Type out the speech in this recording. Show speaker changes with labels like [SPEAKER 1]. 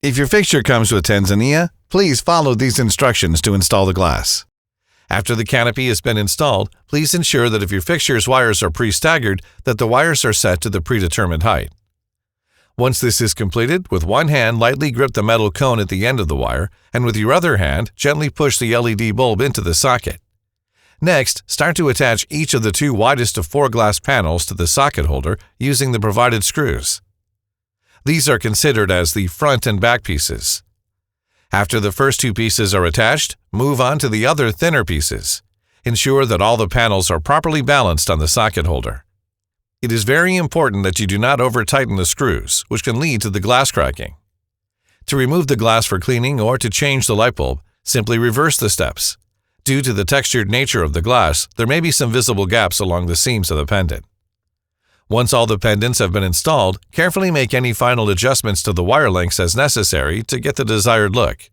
[SPEAKER 1] If your fixture comes with Tanzania, please follow these instructions to install the glass. After the canopy has been installed, please ensure that if your fixture's wires are pre-staggered, that the wires are set to the predetermined height. Once this is completed, with one hand lightly grip the metal cone at the end of the wire, and with your other hand gently push the LED bulb into the socket. Next, start to attach each of the two widest of 4 glass panels to the socket holder using the provided screws. These are considered as the front and back pieces. After the first 2 pieces are attached, move on to the other thinner pieces. Ensure that all the panels are properly balanced on the socket holder. It is very important that you do not over-tighten the screws, which can lead to the glass cracking. To remove the glass for cleaning or to change the light bulb, simply reverse the steps. Due to the textured nature of the glass, there may be some visible gaps along the seams of the pendant. Once all the pendants have been installed, carefully make any final adjustments to the wire lengths as necessary to get the desired look.